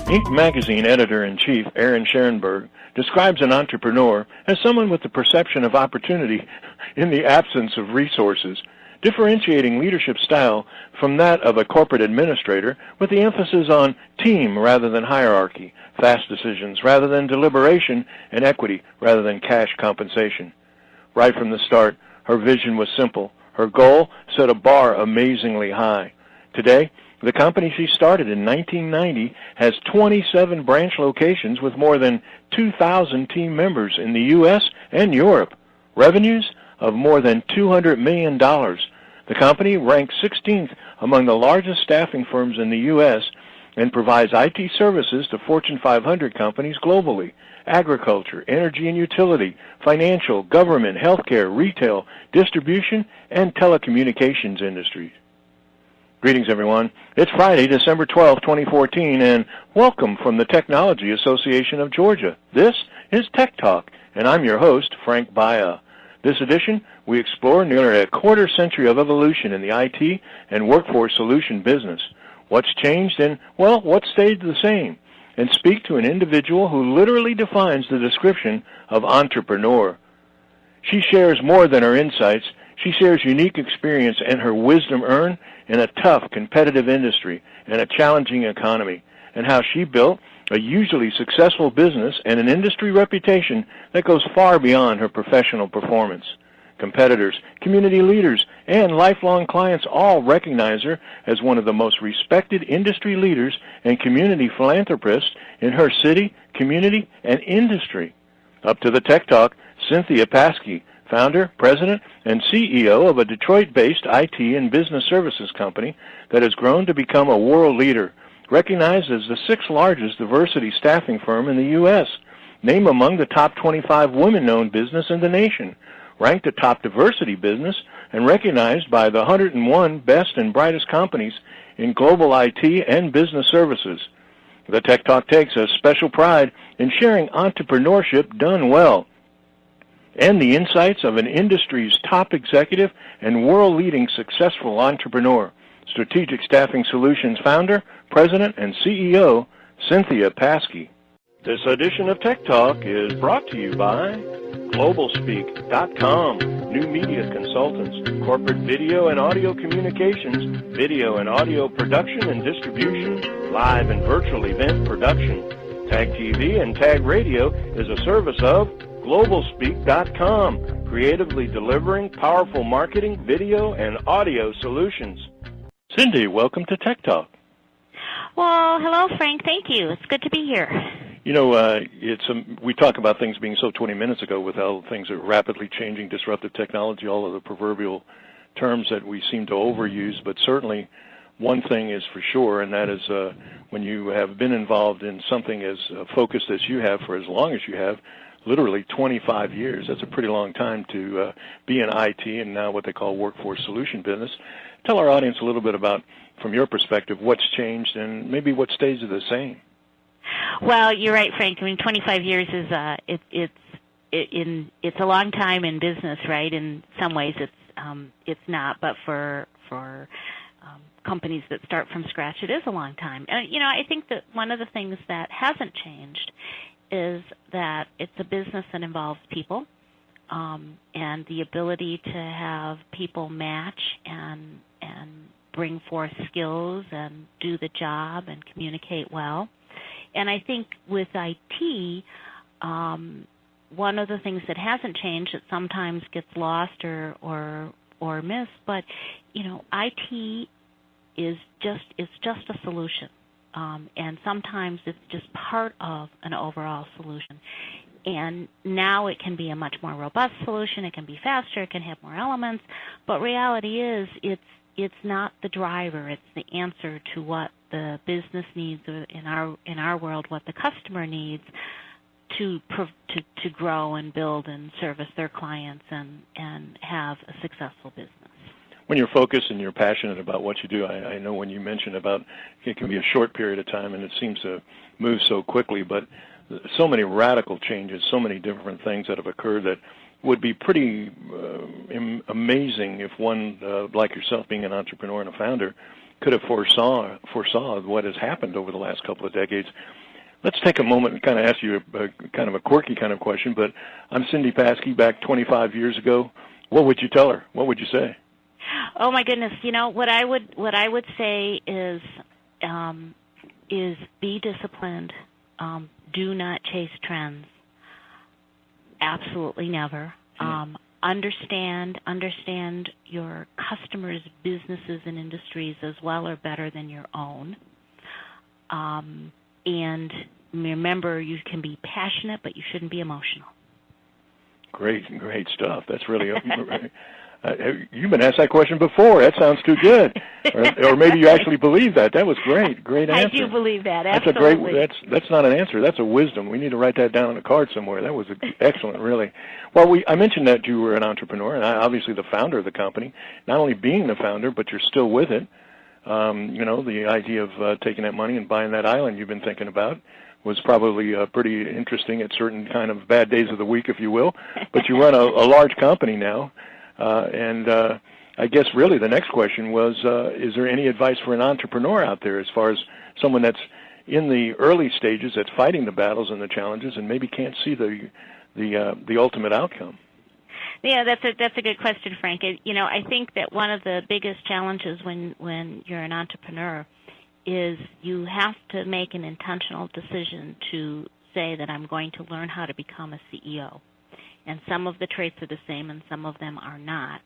Inc. magazine editor-in-chief Aaron Scherenberg describes an entrepreneur as someone with the perception of opportunity in the absence of resources, differentiating leadership style from that of a corporate administrator with the emphasis on team rather than hierarchy, fast decisions rather than deliberation, and equity rather than cash compensation. Right from the start, her vision was simple. Her goal set a bar amazingly high. Today, the company she started in 1990 has 27 branch locations with more than 2,000 team members in the U.S. and Europe. Revenues of more than $200 million. The company ranks 16th among the largest staffing firms in the U.S. and provides IT services to Fortune 500 companies globally: agriculture, energy and utility, financial, government, healthcare, retail, distribution, and telecommunications industries. Greetings, everyone. It's Friday, December 12, 2014, and welcome from the Technology Association of Georgia. This is Tech Talk, and I'm your host, Frank Baia. This edition, we explore nearly a quarter century of evolution in the IT and workforce solution business. What's changed and, well, what stayed the same? And speak to an individual who literally defines the description of entrepreneur. She shares more than her insights. She shares unique experience and her wisdom earned in a tough, competitive industry and a challenging economy, and how she built a hugely successful business and an industry reputation that goes far beyond her professional performance. Competitors, community leaders, and lifelong clients all recognize her as one of the most respected industry leaders and community philanthropists in her city, community, and industry. Up to the Tech Talk, Cynthia Pasky, founder, president, and CEO of a Detroit-based IT and business services company that has grown to become a world leader, recognized as the sixth largest diversity staffing firm in the U.S., named among the top 25 women-owned business in the nation, ranked a top diversity business, and recognized by the 101 best and brightest companies in global IT and business services. The Tech Talk takes a special pride in sharing entrepreneurship done well, and the insights of an industry's top executive and world-leading successful entrepreneur, Strategic Staffing Solutions founder, president, and CEO, Cynthia Pasky. This edition of Tech Talk is brought to you by GlobalSpeak.com, new media consultants, corporate video and audio communications, video and audio production and distribution, live and virtual event production. Tag TV and Tag Radio is a service of GlobalSpeak.com, creatively delivering powerful marketing, video, and audio solutions. Cindy, welcome to Tech Talk. Well, hello, Frank. Thank you. It's good to be here. You know, we talk about things being so 20 minutes ago with how things are rapidly changing, disruptive technology, all of the proverbial terms that we seem to overuse, but certainly one thing is for sure, and that is when you have been involved in something as focused as you have for as long as you have, literally 25 years. That's a pretty long time to be in IT and now what they call workforce solution business. Tell our audience a little bit about, from your perspective, what's changed and maybe what stays the same. Well, you're right, Frank. I mean, 25 years is it's a long time in business, right? In some ways, it's not, but for companies that start from scratch, it is a long time. You know, I think that one of the things that hasn't changed is that it's a business that involves people, and the ability to have people match and bring forth skills and do the job and communicate well. And I think with IT, one of the things that hasn't changed that sometimes gets lost or missed, but you know, IT is just a solution. And sometimes it's just part of an overall solution. And now it can be a much more robust solution. It can be faster. It can have more elements. But reality is it's not the driver. It's the answer to what the business needs, or in our world, what the customer needs to grow and build and service their clients and have a successful business. When you're focused and you're passionate about what you do, I know when you mentioned about it can be a short period of time and it seems to move so quickly, but so many radical changes, so many different things that have occurred that would be pretty amazing if one, like yourself being an entrepreneur and a founder, could have foresaw what has happened over the last couple of decades. Let's take a moment and kind of ask you a kind of a quirky kind of question, but I'm Cynthia Pasky back 25 years ago. What would you tell her? What would you say? Oh my goodness! What I would say is be disciplined. Do not chase trends. Absolutely never. Understand your customers' businesses and industries as well or better than your own. And remember, you can be passionate, but you shouldn't be emotional. Great stuff. That's really you've been asked that question before. That sounds too good, or maybe you actually believe that. That was great answer. I do believe that. Absolutely. That's not an answer. That's a wisdom. We need to write that down on a card somewhere. That was excellent, really. Well, I mentioned that you were an entrepreneur, and obviously the founder of the company. Not only being the founder, but you're still with it. The idea of taking that money and buying that island you've been thinking about was probably pretty interesting at certain kind of bad days of the week, if you will. But you run a large company now. And I guess really the next question was, is there any advice for an entrepreneur out there as far as someone that's in the early stages, that's fighting the battles and the challenges and maybe can't see the ultimate outcome? Yeah, that's a good question, Frank. I think that one of the biggest challenges when you're an entrepreneur is you have to make an intentional decision to say that I'm going to learn how to become a CEO. And some of the traits are the same and some of them are not.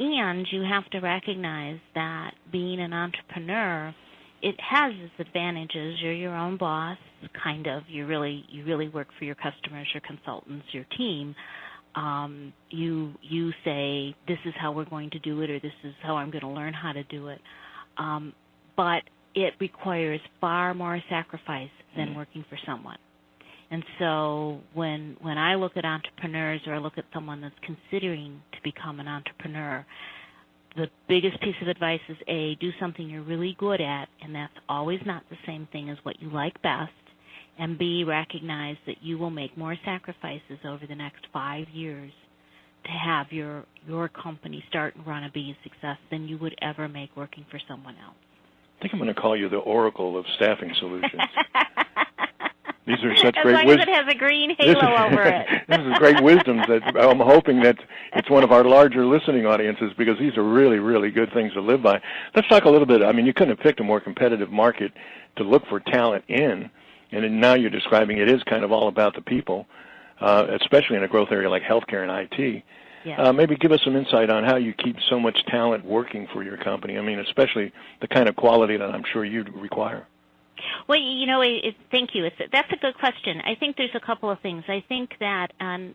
And you have to recognize that being an entrepreneur, it has its advantages. You're your own boss, kind of. You really work for your customers, your consultants, your team. You say, this is how we're going to do it, or this is how I'm going to learn how to do it. But it requires far more sacrifice than working for someone. And so when I look at entrepreneurs, or I look at someone that's considering to become an entrepreneur, the biggest piece of advice is, A, do something you're really good at, and that's always not the same thing as what you like best, and B, recognize that you will make more sacrifices over the next 5 years to have your company start and run and be a success than you would ever make working for someone else. I think I'm going to call you the Oracle of Staffing Solutions. These are such as great long as it has a green halo over it. This is great wisdom that I'm hoping that it's one of our larger listening audiences, because these are really, really good things to live by. Let's talk a little bit. I mean, you couldn't have picked a more competitive market to look for talent in, and now you're describing it is kind of all about the people, especially in a growth area like healthcare and IT. Yeah. Maybe give us some insight on how you keep so much talent working for your company. I mean, especially the kind of quality that I'm sure you require. Well, thank you. That's a good question. I think there's a couple of things. I think that, and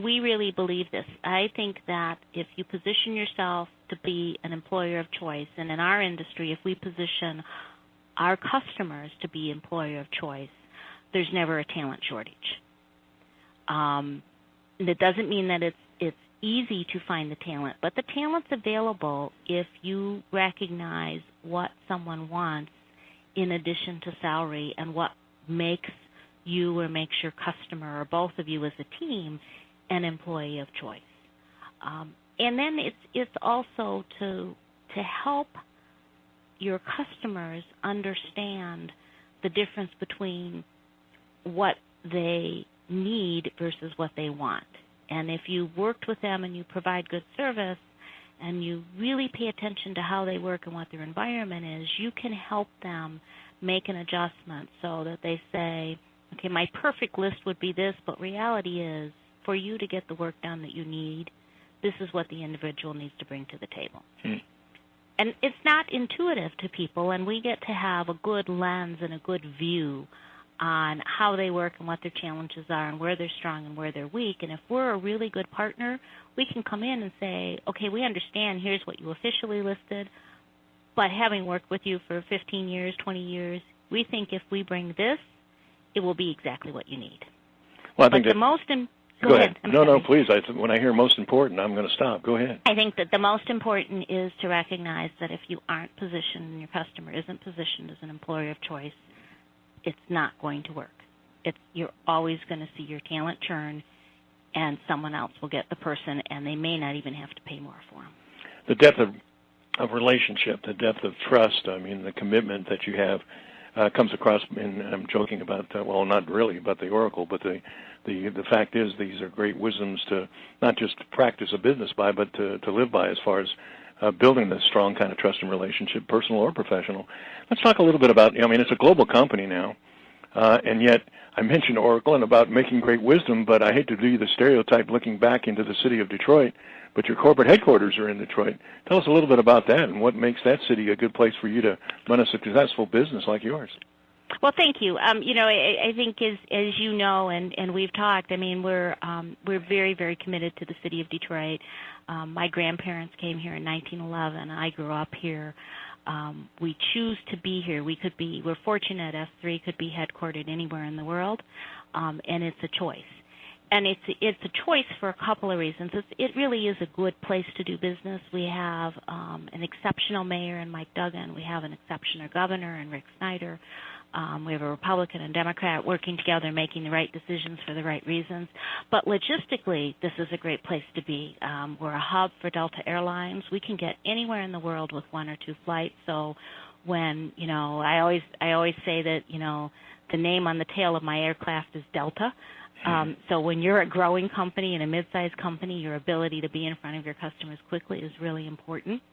we really believe this, I think that if you position yourself to be an employer of choice, and in our industry, if we position our customers to be employer of choice, there's never a talent shortage. That doesn't mean that it's easy to find the talent, but the talent's available if you recognize what someone wants in addition to salary, and what makes you or makes your customer, or both of you as a team, an employee of choice. And then it's also to help your customers understand the difference between what they need versus what they want. And if you worked with them and you provide good service, and you really pay attention to how they work and what their environment is, you can help them make an adjustment so that they say, okay, my perfect list would be this, but reality is, for you to get the work done that you need, this is what the individual needs to bring to the table. And it's not intuitive to people, and we get to have a good lens and a good view on how they work and what their challenges are and where they're strong and where they're weak. And if we're a really good partner, we can come in and say, okay, we understand, here's what you officially listed, but having worked with you for 15 years, 20 years, we think if we bring this, it will be exactly what you need. Well, I think Go ahead. No, please. When I hear most important, I'm going to stop. Go ahead. I think that the most important is to recognize that if you aren't positioned and your customer isn't positioned as an employer of choice, it's not going to work. You're always going to see your talent churn, and someone else will get the person, and they may not even have to pay more for them. The depth of of relationship, the depth of trust. I mean, the commitment that you have comes across. And I'm joking about well, not really about the Oracle, but the fact is these are great wisdoms to not just practice a business by, but to live by as far as building this strong kind of trust and relationship, personal or professional. Let's talk a little bit about, I mean, it's a global company now, and yet I mentioned Oracle and about making great wisdom, but I hate to do the stereotype looking back into the city of Detroit, but your corporate headquarters are in Detroit. Tell us a little bit about that and what makes that city a good place for you to run a successful business like yours. Well, thank you. I think as you know, and we've talked, I mean, we're very, very committed to the city of Detroit. My grandparents came here in 1911. I grew up here. We choose to be here. We're fortunate S3 could be headquartered anywhere in the world, and it's a choice. And it's a choice for a couple of reasons. It really is a good place to do business. We have an exceptional mayor in Mike Duggan. We have an exceptional governor in Rick Snyder. We have a Republican and Democrat working together, making the right decisions for the right reasons. But logistically, this is a great place to be. We're a hub for Delta Airlines. We can get anywhere in the world with 1 or 2 flights. So when, I always say that, the name on the tail of my aircraft is Delta. So when you're a growing company and a mid-sized company, your ability to be in front of your customers quickly is really important.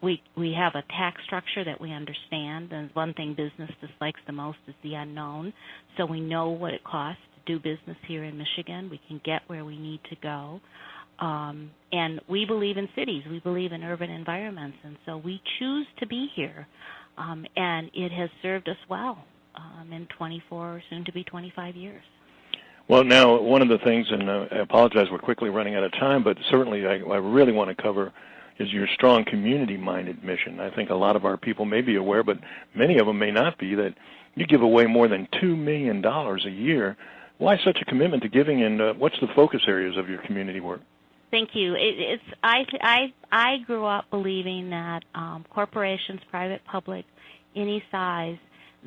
We have a tax structure that we understand, and one thing business dislikes the most is the unknown. So we know what it costs to do business here in Michigan. We can get where we need to go. And we believe in cities. We believe in urban environments, and so we choose to be here. And it has served us well in 24, soon to be 25 years. Well, now, one of the things, and I apologize, we're quickly running out of time, but certainly I really want to cover is your strong community-minded mission. I think a lot of our people may be aware, but many of them may not be, that you give away more than $2 million a year. Why such a commitment to giving, and what's the focus areas of your community work? Thank you. I grew up believing that corporations, private, public, any size,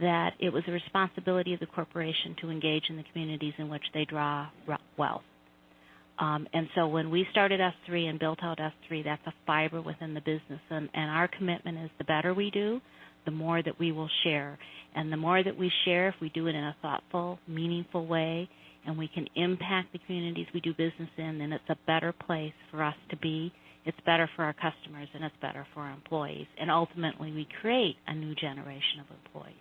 that it was the responsibility of the corporation to engage in the communities in which they draw wealth. And so when we started S3 and built out S3, that's a fiber within the business. And our commitment is the better we do, the more that we will share. And the more that we share, if we do it in a thoughtful, meaningful way, and we can impact the communities we do business in, then it's a better place for us to be. It's better for our customers, and it's better for our employees. And ultimately, we create a new generation of employees.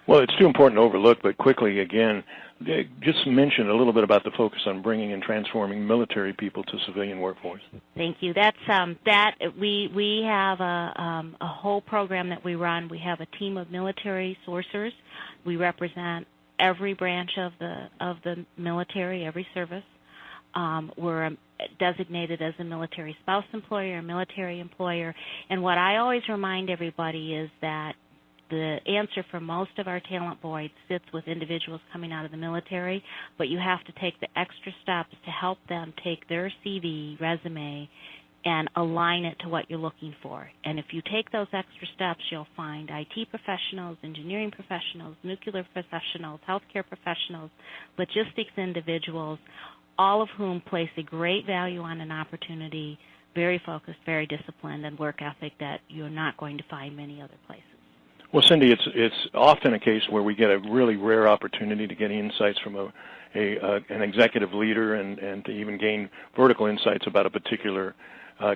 Well, it's too important to overlook, but quickly again, just mention a little bit about the focus on bringing and transforming military people to civilian workforce. Thank you. That's we have a whole program that we run. We have a team of military sourcers. We represent every branch of the military, every service. We're designated as a military spouse employer, a military employer, and what I always remind everybody is that the answer for most of our talent void sits with individuals coming out of the military, but you have to take the extra steps to help them take their CV, resume, and align it to what you're looking for. And if you take those extra steps, you'll find IT professionals, engineering professionals, nuclear professionals, healthcare professionals, logistics individuals, all of whom place a great value on an opportunity, very focused, very disciplined, and work ethic that you're not going to find many other places. Well, Cindy, it's often a case where we get a really rare opportunity to get insights from an executive leader and to even gain vertical insights about a particular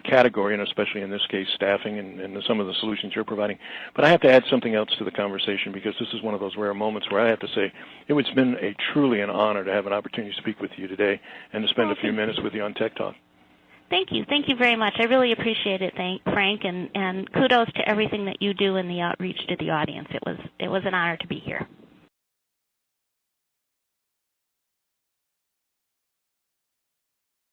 category, and especially in this case staffing and some of the solutions you're providing. But I have to add something else to the conversation, because this is one of those rare moments where I have to say it's been truly an honor to have an opportunity to speak with you today and to spend a few minutes with you on Tech Talk. Thank you. Thank you very much. I really appreciate it, Frank, and kudos to everything that you do in the outreach to the audience. It was an honor to be here.